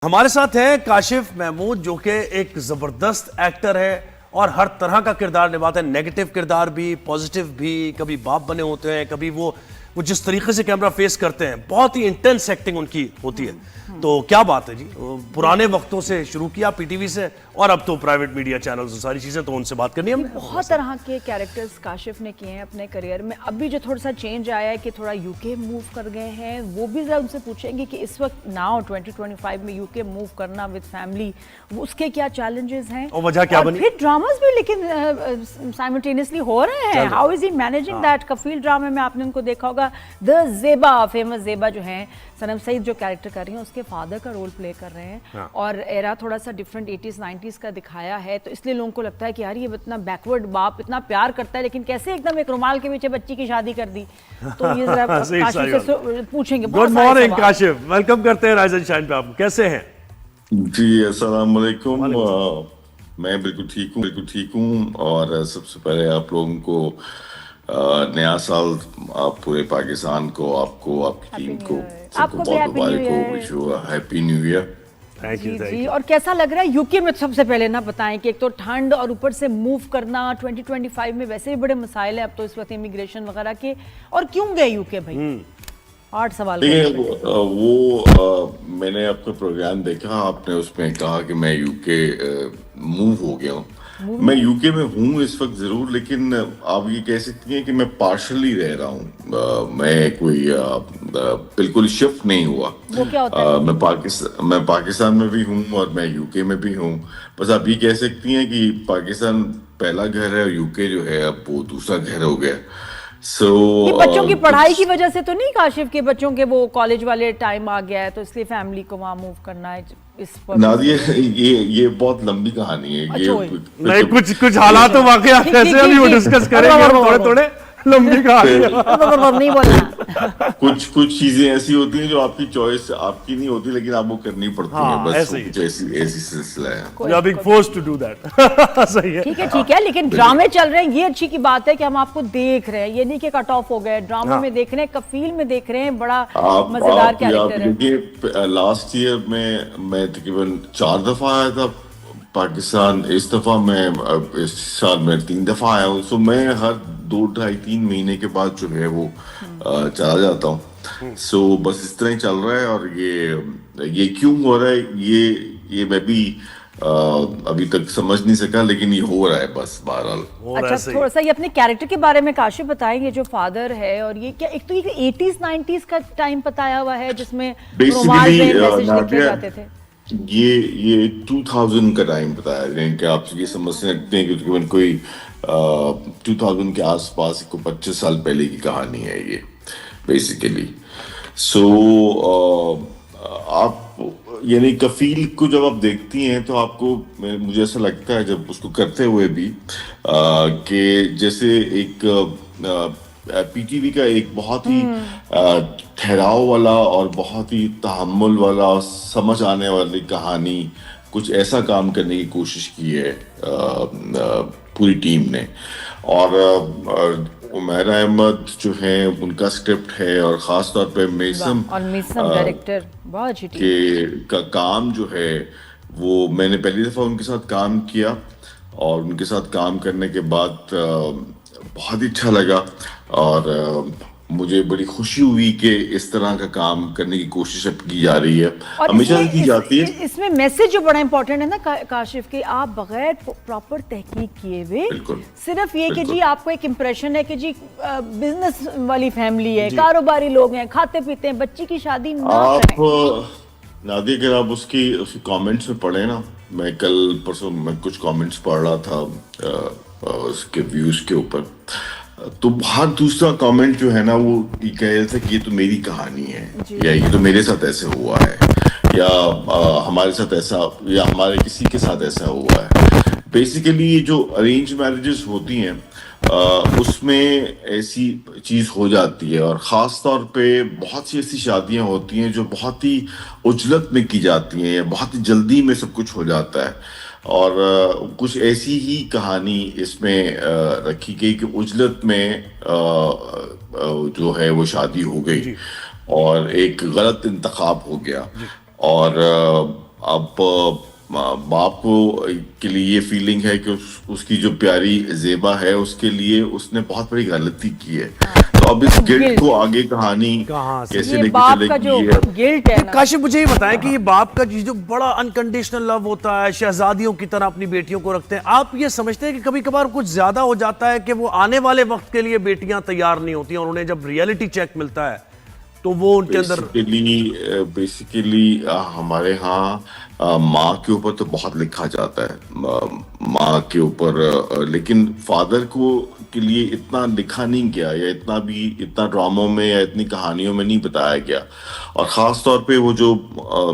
ہمارے ساتھ ہیں کاشف محمود جو کہ ایک زبردست ایکٹر ہے اور ہر طرح کا کردار نبھاتے ہیں، نیگیٹو کردار بھی، پوزیٹیو بھی، کبھی باپ بنے ہوتے ہیں، کبھی وہ جس طریقے سے کیمرہ فیس کرتے ہیں بہت ہی انٹینس ایکٹنگ ان کی ہوتی ہے. تو کیا بات ہے جی، پرانے وقتوں سے شروع کیا پی ٹی وی سے اور اب تو پرائیویٹ میڈیا چینلز ساری چیزیں، تو ان سے بات کرنی ہے ہم نے. بہت طرح کے کیریکٹرز کاشف نے کیے ہیں اپنے کریئر میں. ابھی جو تھوڑا سا چینج آیا ہے کہ تھوڑا یو کے موو کر گئے ہیں، وہ بھی ذرا ان سے پوچھیں گے کہ اس وقت ناؤ 2025 میں یو کے موو کرنا وتھ فیملی، اس کے کیا چیلنجز ہیں اور وجہ کیا بنی. پھر ڈراماز بھی لیکن سائملٹینیسلی ہو رہے ہیں. How is he managing that? کفیل ڈرامے میں آپ نے ان کو دیکھا ہوگا. دا زیبا، فیمس زیبا جو ہیں، صنم سعید جو کیریکٹر کر رہی ہیں، اس کے فادر کا رول پلے کر رہے ہیں اور ایرا تھوڑا سا ڈفرنٹ 80s 90s کا دکھایا ہے. تو اس لیے لوگوں کو لگتا ہے کہ یار یہ اتنا بیکورڈ باپ اتنا پیار کرتا ہے لیکن کیسے ایک دم ایک رومال کے پیچھے بچی کی شادی کر دی. تو یہ ذرا کاشف سے پوچھیں گے. گڈ مارننگ کاشف، ویلکم کرتے ہیں رائز اینڈ شائن پہ. آپ کیسے ہیں؟ جی السلام علیکم. میں بالکل ٹھیک ہوں اور سب سے پہلے آپ لوگوں کو نیا سال، آپ پورے پاکستان کو، آپ کو، آپ کی ٹیم کو، سب کو بہت مبارک ہو. Happy new year. جی. اور کیسا لگ رہا ہے یو کے میں؟ سب سے پہلے نا بتائیں کہ ایک تو ٹھنڈ اور اوپر سے موو کرنا 2025 میں ویسے بھی بڑے مسائل ہیں اب تو اس وقت امیگریشن وغیرہ کے. اور کیوں گئے یو کے بھائی؟ 8 سوال. وہ میں نے آپ کا پروگرام دیکھا، آپ نے اس میں کہا کہ میں یو کے موو ہو گیا ہوں. میں یو کے میں ہوں اس وقت ضرور، لیکن آپ یہ کہہ سکتی ہیں کہ میں پارشلی رہ رہا ہوں. میں کوئی بالکل شفٹ نہیں ہوا. میں پاکستان میں بھی ہوں اور میں یو کے میں بھی ہوں. بس آپ یہ کہہ سکتی ہیں کہ پاکستان پہلا گھر ہے اور یو کے جو ہے اب وہ دوسرا گھر ہو گیا. بچوں کی پڑھائی کی وجہ سے تو نہیں کاشف کہ بچوں کے وہ کالج والے ٹائم آ گیا ہے تو اس لیے فیملی کو وہاں موو کرنا ہے؟ نادیہ یہ بہت لمبی کہانی ہے. کچھ حالات و واقعات ایسے ابھی وہ ڈسکس کریں گے تھوڑے لمبی کہانی. نہیں بولنا. کچھ چیزیں ایسی ہوتی ہیں جو آپ کی چوائس آپ کی نہیں ہوتی لیکن آپ کو کرنی پڑتی ہیں. بس کچھ ایسی سلسلہ ہے. ٹھیک ہے. لیکن ڈرامے چل رہے ہیں، یہ اچھی کی بات ہے کہ ہم آپ کو دیکھ رہے ہیں، یہ نہیں کہ کٹ آف ہو گئے. ڈرامے میں دیکھ رہے ہیں، کفیل میں دیکھ رہے ہیں، بڑا مزیدار کیریکٹر ہے. لاسٹ ایئر میں تقریباً 4 دفعہ آیا تھا پاکستان. اس دفعہ میں اس سال میں 3 دفعہ آیا ہوں. سو میں ہر 2 ڈھائی 3 مہینے کے بعد جو ہے وہ چلا جاتا ہوں. سو بس اس طرح ہی چل رہا ہے. اور یہ کیوں ہو رہا ہے یہ میں بھی ابھی تک سمجھ نہیں سکا، لیکن یہ ہو رہا ہے بس بہرحال. اچھا، تھوڑا سا یہ اپنے کیریکٹر کے بارے میں کاشف بتائیں گے. جو فادر ہے اور یہ کیا ایک تو یہ 80s 90s کا ٹائم بتایا ہوا ہے جس میں رومال پہ میسج لکھے جاتے تھے. یہ 2000 کا ٹائم بتایا ہے کہ آپ یہ سمجھ سکتے ہیں کہ تقریباً کوئی 2000 کے آس پاس کو 25 سال پہلے کی کہانی ہے یہ بیسیکلی. سو آپ یعنی کفیل کو جب آپ دیکھتی ہیں تو آپ کو، مجھے ایسا لگتا ہے جب اس کو کرتے ہوئے بھی، کہ جیسے ایک پی ٹی وی کا ایک بہت ہی ٹھہراؤ والا اور بہت ہی تحمل والا سمجھ آنے والی کہانی، کچھ ایسا کام کرنے کی کوشش کی ہے پوری ٹیم نے. اور عمیر احمد جو ہیں ان کا اسکرپٹ ہے اور خاص طور پہ میسم ڈائریکٹر بہت کا کام جو ہے وہ، میں نے پہلی دفعہ ان کے ساتھ کام کیا اور ان کے ساتھ کام کرنے کے بعد بہت ہی اچھا لگا. اور مجھے بڑی خوشی ہوئی کہ اس طرح کا کام کرنے کی کوشش اب کی جا رہی ہے، ہمیشہ کی جاتی ہے. اس میں میسج جو بڑا امپورٹنٹ ہے نا کاشف، کہ آپ بغیر پراپر تحقیق کیے ہوئے صرف یہ کہ جی آپ کو ایک امپریشن ہے کہ جی بزنس والی فیملی ہے، کاروباری لوگ ہیں، کھاتے پیتے ہیں، بچی کی شادی نہ کریں. نادی اگر آپ اس کی کامنٹس میں پڑھیں نا، میں کل پرسوں میں کچھ کامنٹس پڑھ رہا تھا اس کے ویوز کے اوپر، تو ہر دوسرا کامنٹ جو ہے نا وہ یہ کہہ رہا تھا کہ یہ تو میری کہانی ہے، یا یہ تو میرے ساتھ ایسے ہوا ہے، یا ہمارے ساتھ ایسا، یا ہمارے کسی کے ساتھ ایسا ہوا ہے. بیسیکلی یہ جو ارینج میرجز ہوتی ہیں اس میں ایسی چیز ہو جاتی ہے. اور خاص طور پہ بہت سی ایسی شادیاں ہوتی ہیں جو بہت ہی عجلت میں کی جاتی ہیں، یا بہت ہی جلدی میں سب کچھ ہو جاتا ہے. اور کچھ ایسی ہی کہانی اس میں رکھی گئی کہ عجلت میں جو ہے وہ شادی ہو گئی اور ایک غلط انتخاب ہو گیا. اور اب باپ کو کے لیے یہ فیلنگ ہے کہ اس کی جو پیاری زیبا ہے اس کے لیے اس نے بہت بڑی غلطی کی ہے. تو اب اس گلٹ کو آگے کہانی کیسے لے کے چلے گی. گلٹ ہے. کاشف مجھے یہ بتائیں کہ یہ باپ کا جو بڑا انکنڈیشنل لو ہوتا ہے, شہزادیوں کی طرح اپنی بیٹیوں کو رکھتے ہیں, آپ یہ سمجھتے ہیں کہ کبھی کبھار کچھ زیادہ ہو جاتا ہے کہ وہ آنے والے وقت کے لیے بیٹیاں تیار نہیں ہوتی ہیں اور انہیں جب ریئلٹی چیک ملتا ہے تو وہ ان کے اندر بیسیکلی ہمارے ہاں ماں کے اوپر تو بہت لکھا جاتا ہے, ماں کے اوپر, لیکن فادر کو کے لیے اتنا لکھا نہیں گیا, یا اتنا ڈراموں میں یا اتنی کہانیوں میں نہیں بتایا گیا. اور خاص طور پہ وہ جو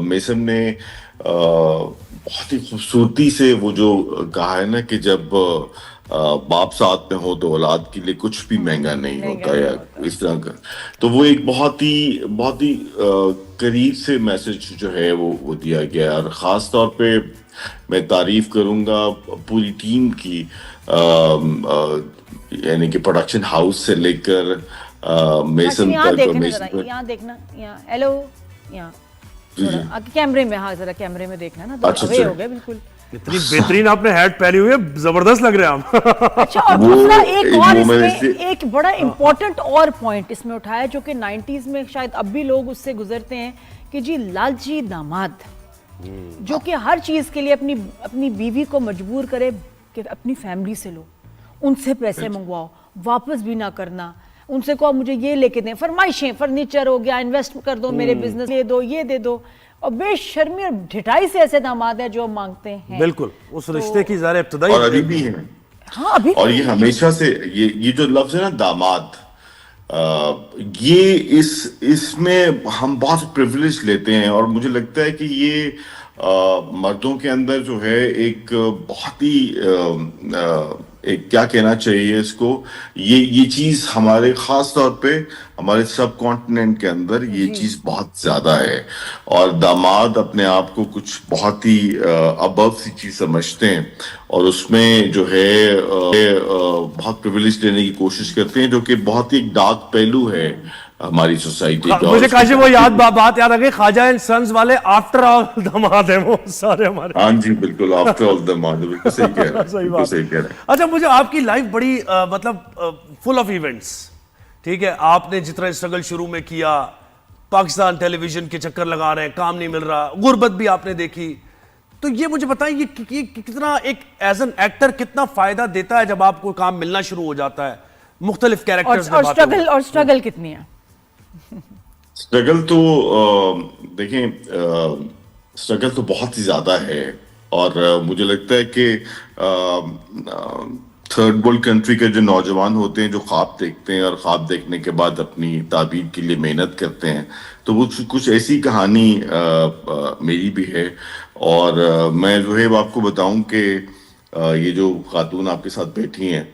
میسم نے بہت ہی خوبصورتی سے وہ جو کہا ہے نا کہ جب باپ ساتھ میں ہو تو اولاد کے لیے کچھ بھی مہنگا نہیں ہوتا, یا اس طرح کا, تو وہ ایک بہت ہی قریب سے میسج جو ہے وہ دیا گیا. اور خاص طور پہ میں تعریف کروں گا پوری ٹیم کی, یعنی کہ پروڈکشن ہاؤس سے لے کر میسن تک. یہاں دیکھنا, ہیلو, یہاں کیمرے میں, ہاں ذرا کیمرے میں دیکھنا نا, تو اوے ہو گئے بالکل. اتنی بہترین آپ نے ہیٹ پہنی ہوئی ہے, زبردست لگ رہے ہیں آپ. اچھا, اور دوسرا ایک اور اس میں ایک بڑا امپورٹنٹ اور پوائنٹ اس میں اٹھایا جو کہ 90s میں شاید اب بھی لوگ اس سے گزرتے ہیں کہ جی لالچی داماد جو کہ ہر چیز کے لیے اپنی بیوی کو مجبور کرے کہ اپنی فیملی سے لو, ان سے پیسے منگواؤ, واپس بھی نہ کرنا, ان سے کہو مجھے یہ لے کے دیں, فرمائشیں, فرنیچر ہو گیا, انویسٹ کر دو میرے بزنس, دے دو, یہ دے دو, اور بے شرمی اور ڈھٹائی سے ایسے داماد ہیں جو مانگتے ہیں. بالکل اس رشتے کی ظاہر ابتدائی, اور ابھی بھی ہیں. ہاں ابھی, اور یہ ہمیشہ سے یہ جو لفظ ہے نا داماد, یہ اس میں ہم بہت پریویلیج لیتے ہیں, اور مجھے لگتا ہے کہ یہ مردوں کے اندر جو ہے ایک بہت ہی ایک کیا کہنا چاہیے اس کو, یہ چیز ہمارے خاص طور پہ ہمارے سب کانٹیننٹ کے اندر یہ چیز بہت زیادہ ہے. اور داماد اپنے آپ کو کچھ بہت ہی ابو سی چیز سمجھتے ہیں, اور اس میں جو ہے بہت پریویلیج لینے کی کوشش کرتے ہیں, جو کہ بہت ہی ڈارک پہلو ہے ہماری سوسائٹی کا. مجھے کاشف وہ بات یاد آ گئی, خواجہ اینڈ سنز والے آفٹر آل داماد ہیں وہ سارے ہمارے. ہاں جی بالکل, آفٹر آل داماد, بالکل صحیح کہہ رہے ہیں. اچھا, مجھے آپ کی لائف بڑی مطلب فل آف ایونٹس, ٹھیک ہے, آپ نے جتنا اسٹرگل شروع میں کیا, پاکستان ٹیلی ویژن کے چکر لگا رہے ہیں, کام نہیں مل رہا, غربت بھی آپ نے دیکھی, تو یہ مجھے بتائیں یہ کتنا ایک ایز این ایکٹر کتنا فائدہ دیتا ہے جب آپ کو کام ملنا شروع ہو جاتا ہے مختلف کیریکٹرز میں. اور اسٹرگل کتنی ہے؟ اسٹرگل تو دیکھیں, اسٹرگل تو بہت ہی زیادہ ہے, اور مجھے لگتا ہے کہ تھرڈ ورلڈ کنٹری کے جو نوجوان ہوتے ہیں جو خواب دیکھتے ہیں, اور خواب دیکھنے کے بعد اپنی تعبیر کے لیے محنت کرتے ہیں, تو وہ کچھ ایسی کہانی میری بھی ہے. اور میں جو ہے آپ کو بتاؤں کہ یہ جو خاتون آپ کے ساتھ بیٹھی ہیں,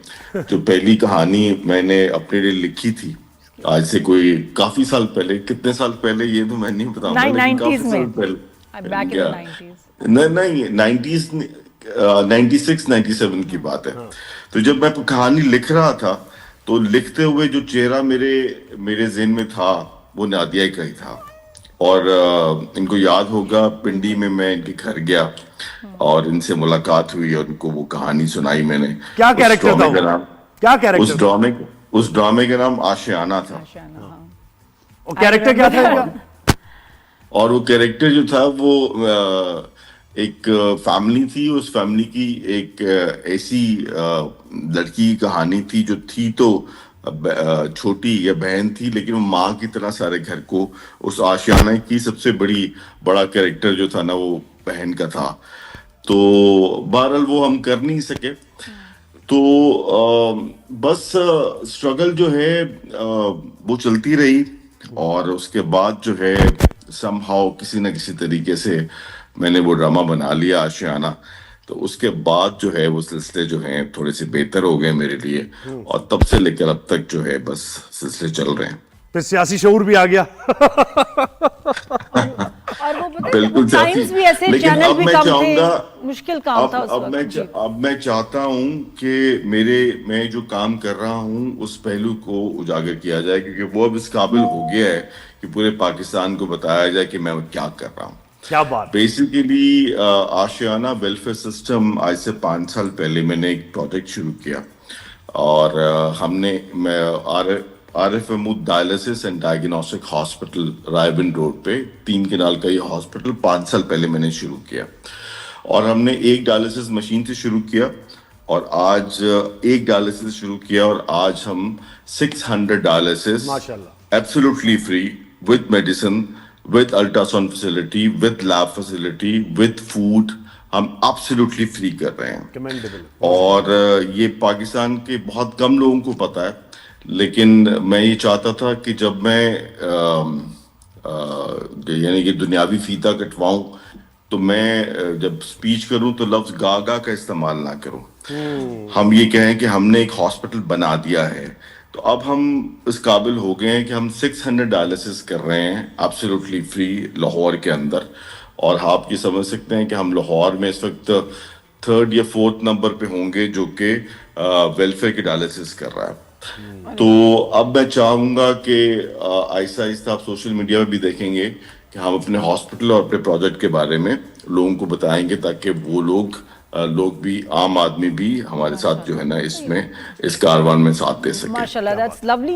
جو پہلی کہانی میں نے اپنے لیے لکھی تھی آج سے کوئی کافی سال پہلے, کتنے سال پہلے یہ تو میں نہیں بتاؤں گا, لیکن کافی سال پہلے, نہیں 96-97 کی بات ہے. تو جب میں کہانی لکھ رہا تھا تو لکھتے ہوئے جو چہرہ میرے ذہن میں تھا وہ نادیہ کا ہی تھا. اور ان کو یاد ہوگا پنڈی میں ان کے گھر گیا اور ان سے ملاقات ہوئی اور ان کو وہ کہانی سنائی میں نے. کیا کیریکٹر تھا, کیا کیریکٹر؟ اس ڈرامے کا نام آشیانہ تھا. اور کیریکٹر کیا تھا؟ اور وہ کیریکٹر جو تھا وہ ایک فیملی تھی, اس فیملی کی ایک ایسی لڑکی کی کہانی تھی جو تھی تو چھوٹی یا بہن تھی, لیکن وہ ماں کی طرح سارے گھر کو, اس آشیانہ کی سب سے بڑا کیریکٹر جو تھا نا وہ بہن کا تھا. تو بہرحال وہ ہم کر نہیں سکے. تو بس اسٹرگل جو ہے وہ چلتی رہی, اور اس کے بعد جو ہے سم ہاؤ کسی نہ کسی طریقے سے میں نے وہ ڈرامہ بنا لیا آشیانہ. تو اس کے بعد جو ہے وہ سلسلے جو ہیں تھوڑے سے بہتر ہو گئے میرے لیے, اور تب سے لے کر اب تک جو ہے بس سلسلے چل رہے ہیں. پھر سیاسی شعور بھی آ گیا. اور وہ بالکل ٹائمز بھی ایسے, چینل بھی کم تھے, مشکل کام تھا اس وقت. اب میں چاہتا ہوں کہ میں جو کام کر رہا ہوں اس پہلو کو اجاگر کیا جائے, کیونکہ وہ اب اس قابل ہو گیا ہے کہ پورے پاکستان کو بتایا جائے کہ میں کیا کر رہا ہوں. کیا بات. بیسیکلی آشیانہ ویلفیئر سسٹم آج سے 5 سال پہلے میں نے ایک پروجیکٹ شروع کیا, اور ہم نے Arif Mahmood dialysis and diagnostic hospital Raiwind road پہ 3 کنال کا یہ ہاسپٹل 5 سال پہلے میں نے شروع کیا, اور ہم نے ایک ڈائلسس مشین سے شروع کیا, اور آج ایک ڈائلسس شروع کیا, اور آج ہم 600 dialysis absolutely free with medicine, with ultrasound facility, with lab facility, with food, ہم absolutely free کر رہے ہیں. اور یہ پاکستان کے بہت کم لوگوں کو پتا ہے, لیکن میں یہ چاہتا تھا کہ جب میں یعنی کہ دنیاوی فیتہ کٹواؤں تو میں جب اسپیچ کروں تو لفظ گا کا استعمال نہ کروں. ہم یہ کہیں کہ ہم نے ایک ہاسپٹل بنا دیا ہے, تو اب ہم اس قابل ہو گئے ہیں کہ ہم 600 ڈائلسس کر رہے ہیں ایبسولوٹلی فری لاہور کے اندر. اور آپ یہ سمجھ سکتے ہیں کہ ہم لاہور میں اس وقت 3rd یا 4th نمبر پہ ہوں گے جو کہ ویلفیئر کے ڈائلسس کر رہا ہے. تو اب میں چاہوں گا کہ آہستہ آہستہ آپ سوشل میڈیا میں بھی دیکھیں گے کہ ہم اپنے ہاسپٹل اور اپنے پروجیکٹ کے بارے میں لوگوں کو بتائیں گے, تاکہ وہ لوگ بھی, عام آدمی بھی ہمارے ساتھ جو ہے نا اس میں اس کاروان میں ساتھ دے سکیں. ماشاءاللہ, that's lovely.